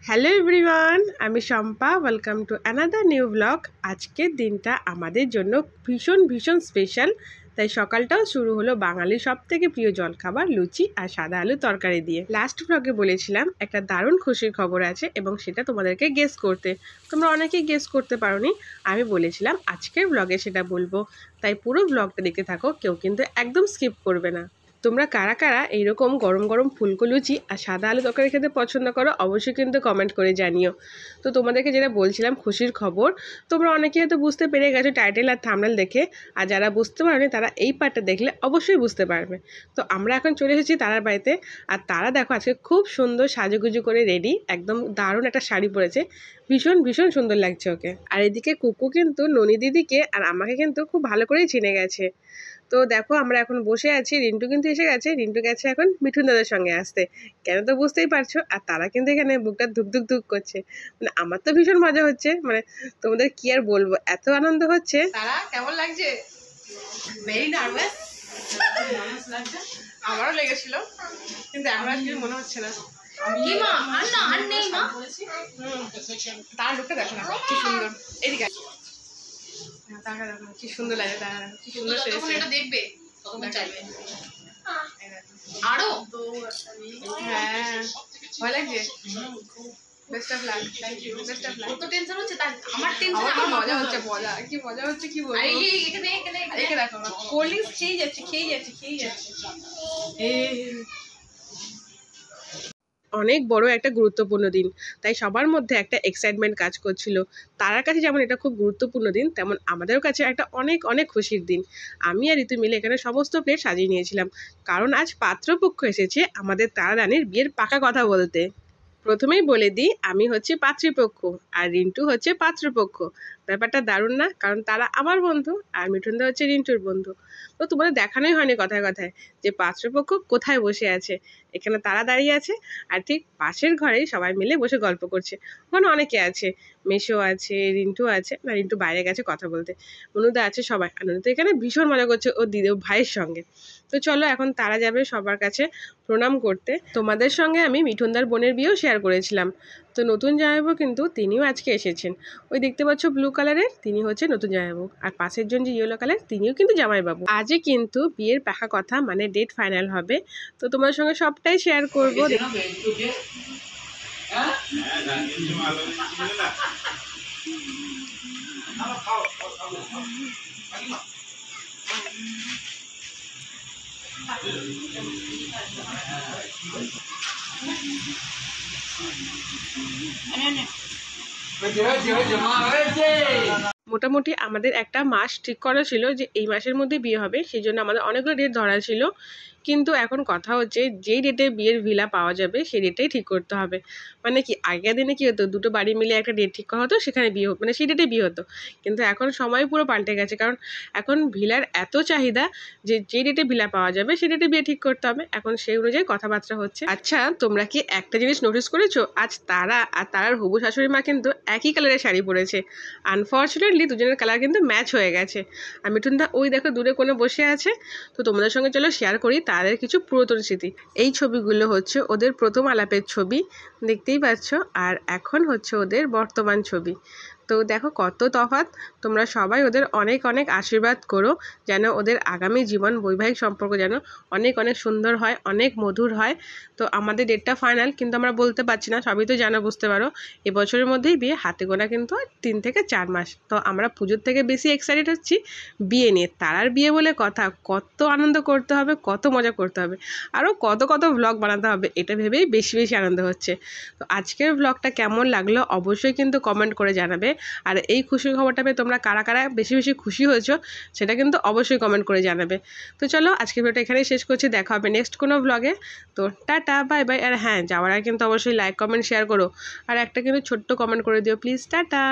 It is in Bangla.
হ্যালো এভরিওয়ান, আমি Shampa. Welcome to another new blog. আজকের দিনটা আমাদের জন্য ভীষণ ভীষণ স্পেশাল। তাই সকালটাও শুরু হলো বাঙালির সবথেকে প্রিয় জলখাবার লুচি আর সাদা আলু তরকারি দিয়ে। লাস্ট ব্লগে বলেছিলাম একটা দারুণ খুশির খবর আছে এবং সেটা তোমাদেরকে গেস করতে। তোমরা অনেকেই গেস করতে পারোনি। আমি বলেছিলাম আজকের ব্লগে সেটা বলবো, তাই পুরো ব্লগটা দেখতে থাকো, কেউ কিন্তু একদম স্কিপ করবে না। তোমরা কারা কারা এইরকম গরম গরম ফুলকো লুচি আর সাদা আলু তরকারি খেতে পছন্দ করো অবশ্যই কিন্তু কমেন্ট করে জানিও। তো তোমাদেরকে যেটা বলছিলাম খুশির খবর, তোমরা অনেকে হয়তো বুঝতে পেরে গেছো টাইটেল আর থাম্বনেল দেখে, আর যারা বুঝতে পারোনি তারা এই পার্টটা দেখলে অবশ্যই বুঝতে পারবে। তো আমরা এখন চলে এসেছি তারার বাড়িতে, আর তারা দেখো আজকে খুব সুন্দর সাজুগুজু করে রেডি, একদম দারুণ একটা শাড়ি পরেছে, ভীষণ ভীষণ সুন্দর লাগছে ওকে। আর এদিকে কুকু কিন্তু ননি দিদিকে আর আমাকে কিন্তু খুব ভালো করেই চিনে গেছে। তো দেখো আমরা এখন বসে আছি, রিন্টু কিন্তু এসে গেছে, রিন্টু গেছে এখন মিঠুন দাদার সঙ্গে আসতে, কেন তো বুঝতেই পারছো। আর তারা কিন্তু এখানে বুকটা ধুক ধুক ধুক করছে, মানে আমার তো ভীষণ মজা হচ্ছে, মানে তোমাদের কি আর বলবো, এত আনন্দ হচ্ছে। তারা কেমন লাগছে? ভেরি নার্ভাস লাগছে, আমারও লেগেছিল, কিন্তু এখন আর কিছু মনে হচ্ছে না। তার লুকটা দেখো না কি সুন্দর, এদিকে তাকে দেখো কি সুন্দর লাগে, তারা কি সুন্দর সেজেছে, দেখবে আরো। হ্যাঁ ভয় লাগছে। Best of luck, thank you, best of luck. কত টেনশন হচ্ছে, তার আমার টেনশন, আমার মজা হচ্ছে, মজা হচ্ছে কি বলবো। এখানে দেখো কোল্ড ড্রিঙ্কস খেয়ে যাচ্ছে। অনেক বড় একটা গুরুত্বপূর্ণ দিন, তাই সবার মধ্যে একটা এক্সাইটমেন্ট কাজ করছিল। তার কাছে যেমন এটা খুব গুরুত্বপূর্ণ দিন, তেমন আমাদের কাছে একটা অনেক অনেক খুশির দিন। আমি আর ঋতু মিলে এখানে সমস্ত প্লেট সাজিয়ে নিয়েছিলাম, কারণ আজ পাত্রপক্ষ এসেছে আমাদের তারা রানীর বিয়ের পাকা কথা বলতে। প্রথমেই বলে দিই, আমি হচ্ছে পাত্রীপক্ষ আর রিন্টু হচ্ছে পাত্রপক্ষ। ব্যাপারটা দারুণ না? কারণ তারা আমার বন্ধু আর মিঠুনদা হচ্ছে রিন্টুর বন্ধু। তো তোমাদের দেখানোই হয়নি কথায় কথায় যে পাত্রপক্ষ কোথায় বসে আছে। এখানে তারা দাঁড়িয়ে আছে, আর ঠিক পাশের ঘরেই সবাই মিলে বসে গল্প করছে। ওখানে অনেকে আছে, মেশো আছে, রিন্টু আছে, না রিন্টু বাইরে গেছে কথা বলতে, মনুদা আছে, সবাই। আর ননুদা এখানে ভীষণ মজা করছে ও দিদি, ও ভাইয়ের সঙ্গে। তো চলো এখন তারা যাবে সবার কাছে প্রণাম করতে। তোমাদের সঙ্গে আমি মিঠুনদার বোনের বিয়েও শেয়ার করেছিলাম। তো নতুন জামাইবাবু কিন্তু তিনিও আজকে এসেছেন। ওই দেখতে পাচ্ছ ব্লু কালারের, তিনি হচ্ছে নতুন জামাইবাবু, আর পাশের জন যে ইয়েলো কালার তিনিও কিন্তু জামাইবাবু। আজই কিন্তু বিয়ের পাকা কথা, মানে ডেট ফাইনাল হবে। তো তোমার সঙ্গে সবটাই শেয়ার করবো। মোটামুটি আমাদের একটা মাস ঠিক করা ছিল যে এই মাসের মধ্যে বিয়ে হবে, সেই জন্য আমাদের অনেকগুলো ডেট ধরা ছিল। কিন্তু এখন কথা হচ্ছে যেই ডেটে বিয়ের ভিলা পাওয়া যাবে সেই ডেটেই ঠিক করতে হবে। মানে কি, আগের দিনে কি হতো, দুটো বাড়ি মিলে একটা ডেট ঠিক করা হতো, সেখানে বিয়ে হতো, মানে সেই ডেটে বিয়ে হতো। কিন্তু এখন সময় পুরো পাল্টে গেছে, কারণ এখন ভিলার এত চাহিদা যে যেই ডেটে ভিলা পাওয়া যাবে সেই ডেটে বিয়ে ঠিক করতে হবে। এখন সেই অনুযায়ী কথাবার্তা হচ্ছে। আচ্ছা, তোমরা কি একটা জিনিস নোটিস করেছো, আজ তারা আর তারার হবু শাশুড়ি মা কিন্তু একই কালারের শাড়ি পরেছে। আনফর্চুনেটলি দুজনের কালার কিন্তু ম্যাচ হয়ে গেছে। আর মিঠুনদা ওই দেখো দূরে কোনো বসে আছে। তো তোমাদের সঙ্গে চলো শেয়ার করি তাদের কিছু পুরাতন স্মৃতি। এই ছবিগুলো হচ্ছে ওদের প্রথম আলাপের ছবি, দেখতেই পাচ্ছ, আর এখন হচ্ছে ওদের বর্তমান ছবি। তো দেখো কত তফাৎ। তোমরা সবাই ওদের অনেক অনেক আশীর্বাদ করো, যেন ওদের আগামী জীবন বৈবাহিক সম্পর্ক যেন অনেক অনেক সুন্দর হয়, অনেক মধুর হয়। তো আমাদের ডেটটা ফাইনাল, কিন্তু আমরা বলতে পারছি না, সবই তো জানো, বুঝতে পারো এবছরের মধ্যেই বিয়ে, হাতে গোনা কিন্তু 3 থেকে 4 মাস। তো আমরা পুজোর থেকে বেশি এক্সাইটেড হচ্ছি বিয়ে নিয়ে। তারার বিয়ে বলে কথা, কত আনন্দ করতে হবে, কত মজা করতে হবে, আরও কত কত ভ্লগ বানাতে হবে, এটা ভেবেই বেশি বেশি আনন্দ হচ্ছে। তো আজকের ভ্লগটা কেমন লাগলো অবশ্যই কিন্তু কমেন্ট করে জানাবে। আর এই খুশির খবরটা পেয়ে তোমরা কারা কারা বেশি বেশি খুশি হয়েছো সেটা কিন্তু অবশ্যই কমেন্ট করে জানাবে। তো চলো আজকের ভিডিওটা এখানেই শেষ করছি, দেখা হবে নেক্সট কোনো ভ্লগে। তো টাটা, বাই বাই। আর হ্যাঁ, যাওয়ার আগে কিন্তু অবশ্যই লাইক কমেন্ট শেয়ার করো, আর একটা কিন্তু ছোট্ট কমেন্ট করে দিও প্লিজ। টাটা।